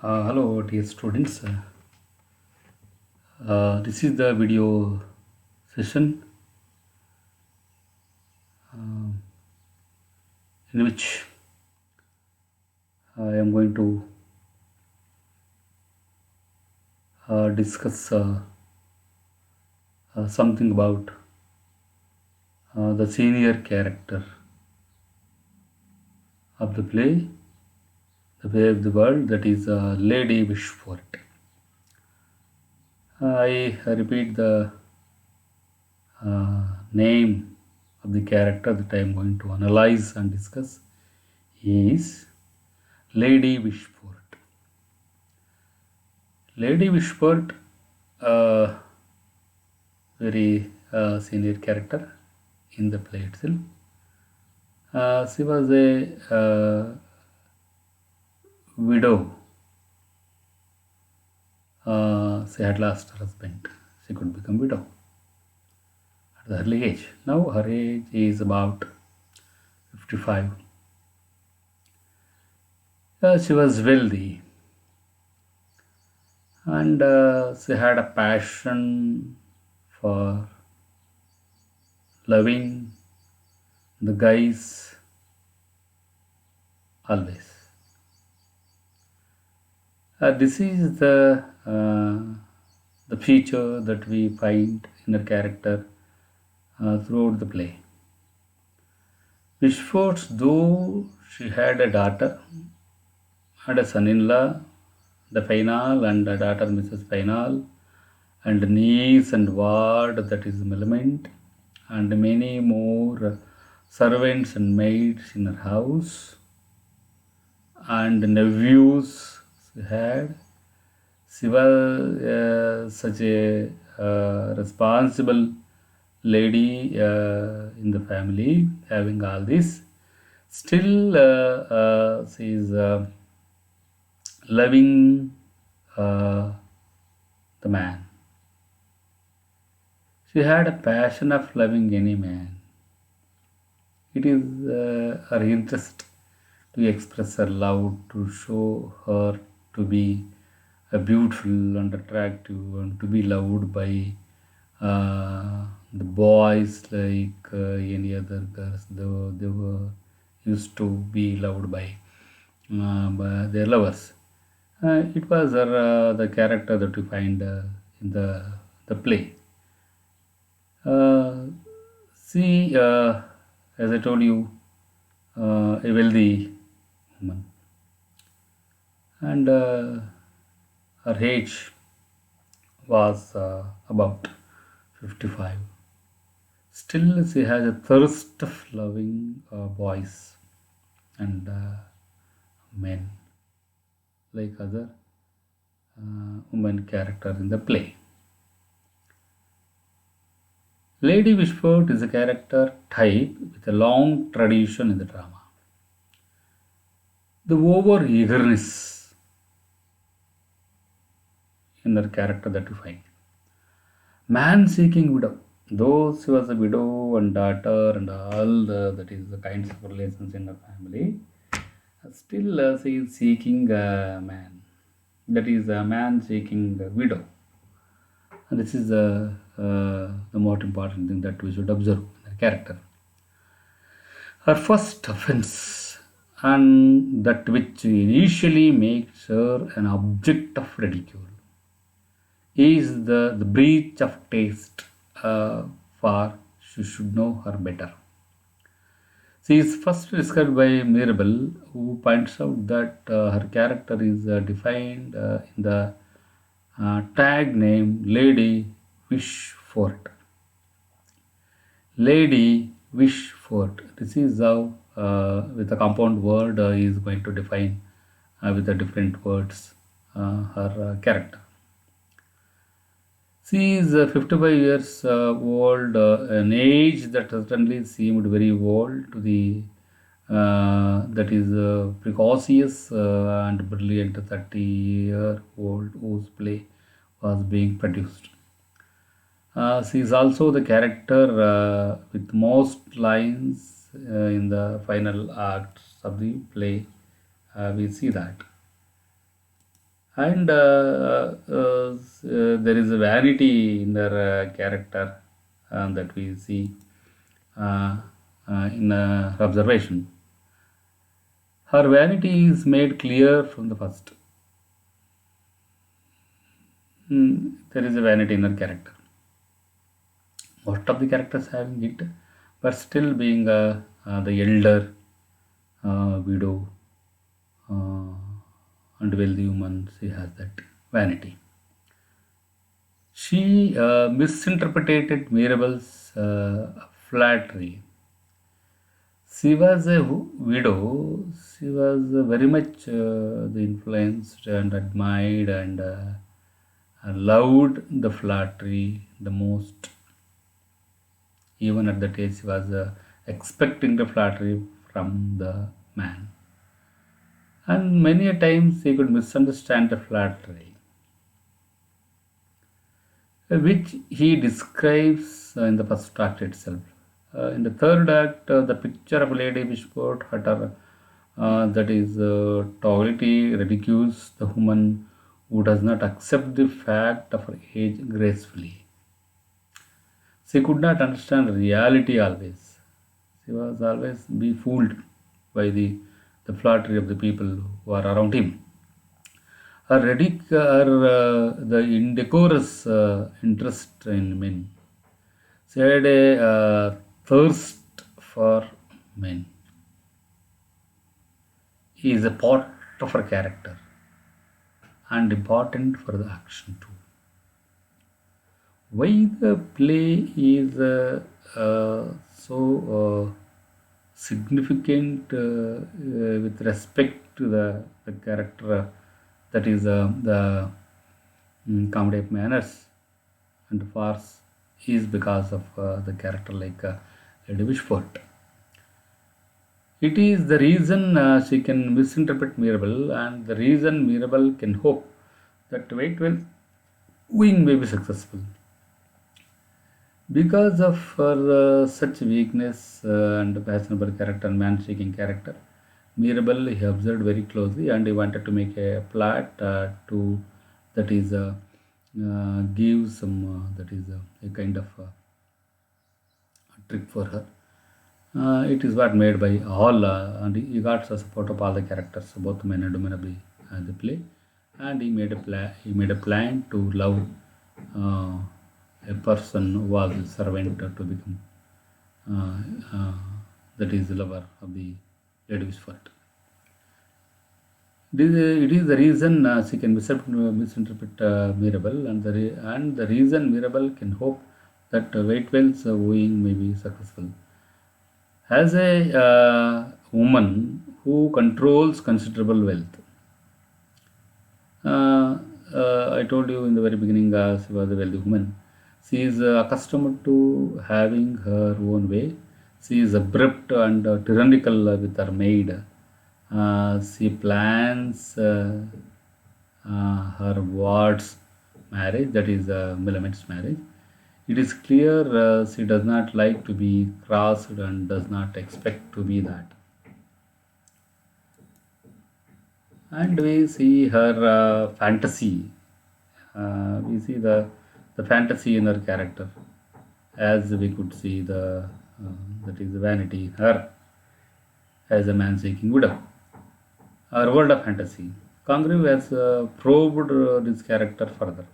Hello, dear students. This is the video session in which I am going to discuss something about the senior character of the play, The Way of the World, that is Lady Wishfort. I repeat the name of the character that I am going to analyze and discuss is Lady Wishfort. Lady Wishfort, very senior character in the play itself. She was a widow. She had lost her husband. She could become widow at the early age. Now her age is about 55. She was wealthy and she had a passion for loving the guys always. This is the feature that we find in her character throughout the play. Wishfort, though she had a daughter, had a son-in-law, the Final, and a daughter, Mrs. Final, and niece and ward, that is Millement, and many more servants and maids in her house, and nephews she had. She was such a responsible lady in the family, having all this. Still, she is loving the man. She had a passion of loving any man. It is her interest to express her love, to show her to be beautiful and attractive, and to be loved by the boys like any other girls. They were used to be loved by their lovers. It was her, the character that we find in the play. She, as I told you, a wealthy woman, and her age was about 55. Still, she has a thirst of loving boys and men, like other women character in the play. Lady Wishfort is a character type with a long tradition in the drama. The over eagerness in her character that we find. Man seeking widow. Though she was a widow and daughter and all that is the kinds of relations in her family, still she is seeking a man. That is a man seeking a widow. And this is the most important thing that we should observe in her character. Her first offense, and that which initially makes her an object of ridicule, is the breach of taste, for she should know her better. She is first described by Mirabel, who points out that her character is defined in the tag name Lady Wishfort. Lady Wishfort. This is how, with a compound word, is going to define with the different words her character. She is 55 years old, an age that certainly seemed very old to the that is precocious and brilliant 30-year-old whose play was being produced. She is also the character with most lines in the final acts of the play. We see that. And there is a vanity in their character that we see uh, in observation. Her vanity is made clear from the first. There is a vanity in her character. Most of the characters having it, but still being the elder widow uh, and wealthy woman, she has that vanity. She misinterpreted Mirabel's flattery. She was a widow. She was very much the influenced and admired and loved the flattery the most. Even at that age, she was expecting the flattery from the man. And many a times he could misunderstand the flattery, which he describes in the first act itself. In the third act, the picture of Lady Wishfort, her that is totality ridicules the woman who does not accept the fact of her age gracefully. She could not understand reality always. She was always be fooled by the flattery of the people who are around him. The indecorous interest in men. She had a thirst for men. He is a part of her character and important for the action too. Why the play is so significant with respect to the character that is the comedy of manners and farce is because of the character like Lady Wishfort. It is the reason she can misinterpret Mirabel, and the reason Mirabel can hope that Waitwell wing may be successful. Because of her such weakness and fashionable character and man-seeking character, Mirabel he observed very closely and he wanted to make a plot to that is give some that is a kind of trick for her. It is what made by all, and he got the support of all the characters, both men and women of the play, and he made a plan. He made a plan to love uh, a person who was a servant to become that is the lover of the Lady Wishfort. It is the reason she can misinterpret Mirabel, and the reason Mirabel can hope that Waitwell's wooing may be successful. As a woman who controls considerable wealth, I told you in the very beginning, she was a wealthy woman. She is accustomed to having her own way. She is abrupt and tyrannical with her maid. She plans her ward's marriage, that is Milamet's marriage. It is clear she does not like to be crossed and does not expect to be that. And we see her fantasy. We see the fantasy in her character, as we could see the that is vanity, her as a man seeking widow. Her world of fantasy. Congreve has probed this character further.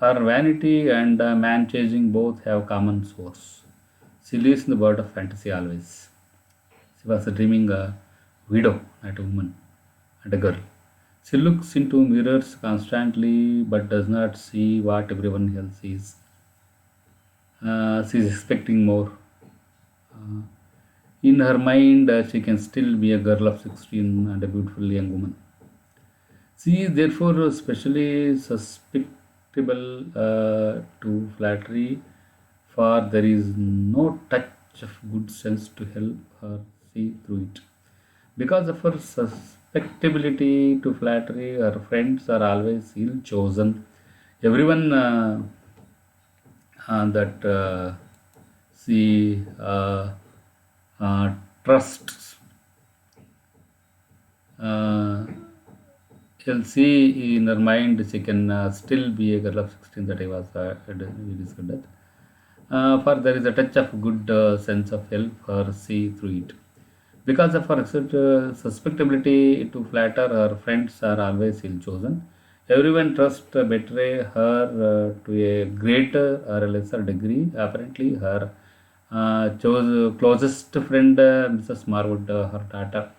Her vanity and man chasing both have common source. She lives in the world of fantasy always. She was a dreaming widow, not a woman, and a girl. She looks into mirrors constantly but does not see what everyone else sees. She is expecting more. Uh, in her mind, she can still be a girl of 16 and a beautiful young woman. She is therefore especially susceptible to flattery, for there is no touch of good sense to help her see through it. Because of her susceptibility to flattery, her friends are always ill chosen. Everyone that she trusts uh, you'll see in her mind she can still be a girl of 16 that I was we discussed that. For there is a touch of good sense of help her see through it. Because of her susceptibility to flatter, her friends are always ill chosen. Everyone trusts betray her to a greater or a lesser degree. Apparently, her closest friend, Mrs. Marwood, her daughter,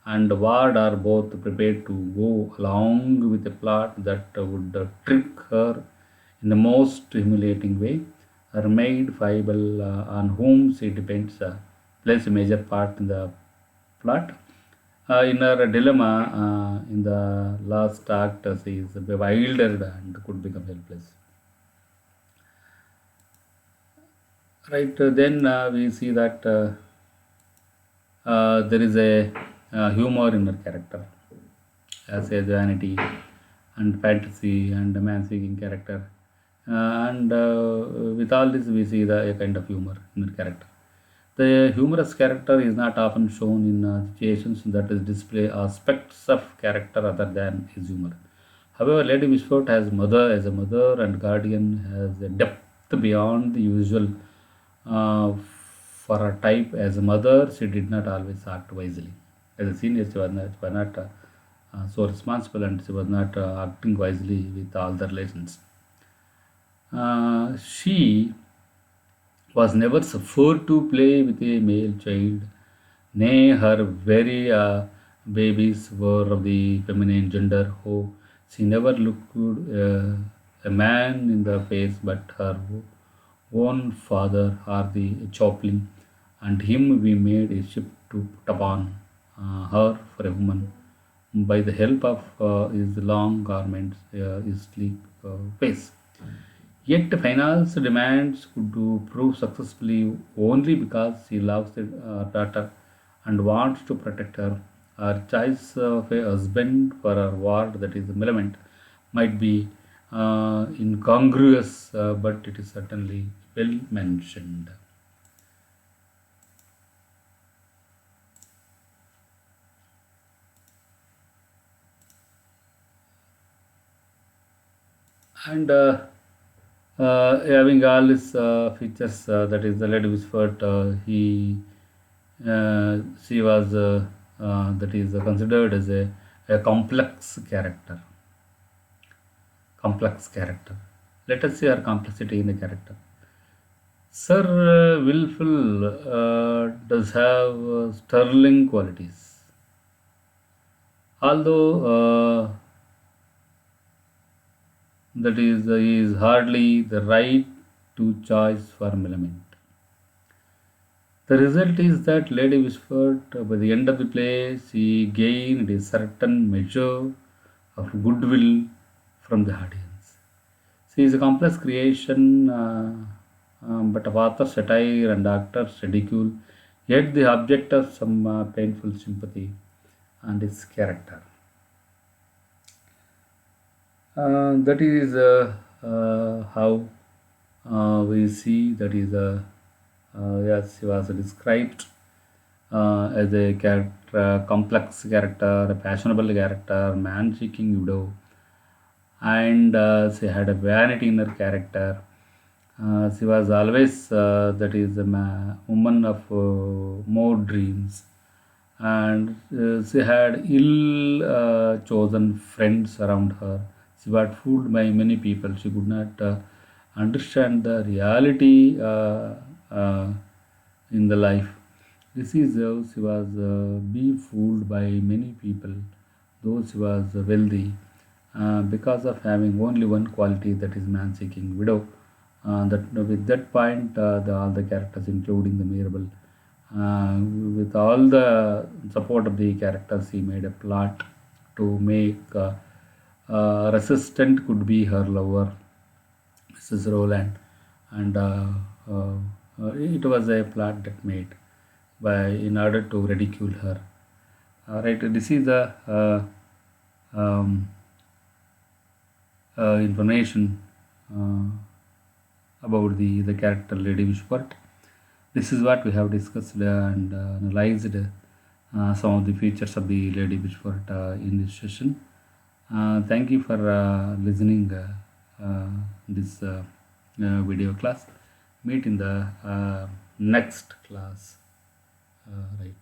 and Ward are both prepared to go along with a plot that would trick her in the most humiliating way. Her maid, Fable, on whom she depends, plays a major part in the plot. In her dilemma, in the last act, she is bewildered and could become helpless. Right, then we see that there is a humor in her character as a vanity and fantasy and a man-seeking character. And with all this, we see a kind of humor in her character. The humorous character is not often shown in situations that is display aspects of character other than his humor. However, Lady Wishfort has mother as a mother and guardian has a depth beyond the usual. For her type as a mother, she did not always act wisely. As a senior, she was not so responsible and she was not acting wisely with all the relations. She was never suffered to play with a male child. Nay, her very babies were of the feminine gender. Oh, she never looked a man in the face, but her own father, or the chaplain, and him we made a ship to put upon her for a woman. By the help of his long garments, his sleek face. Yet finance demands could do prove successfully only because she loves her daughter and wants to protect her. Her choice of a husband for her ward, that is Milament, might be incongruous, but it is certainly well mentioned. And having all these features, that is the Lady Wishfort, she was that is considered as a complex character. Let us see her complexity in the character. Sir Wilful does have sterling qualities, although that is hardly the right to choice for Millamant. The result is that Lady Wishfort, by the end of the play, she gained a certain measure of goodwill from the audience. She is a complex creation, but of author satire and actor's ridicule, yet the object of some painful sympathy and its character. That is how we see that is yes, she was described as a character, complex character, a fashionable character, man-seeking widow, and she had a vanity in her character. She was always that is a woman of more dreams, and she had ill chosen friends around her. She was fooled by many people. She could not understand the reality in the life. This is how she was be fooled by many people, though she was wealthy, because of having only one quality, that is man-seeking widow. That with that point, all the characters, including the Mirabel, uh, with all the support of the characters, he made a plot to make resistant could be her lover, Mrs. Rowland, and uh, it was a plot that made by in order to ridicule her. Right, this is the um, information uh, about the character Lady Wishport. This is what we have discussed and analyzed some of the features of the Lady Wishport in this session. Thank you for listening this video class. Meet in the next class. Right.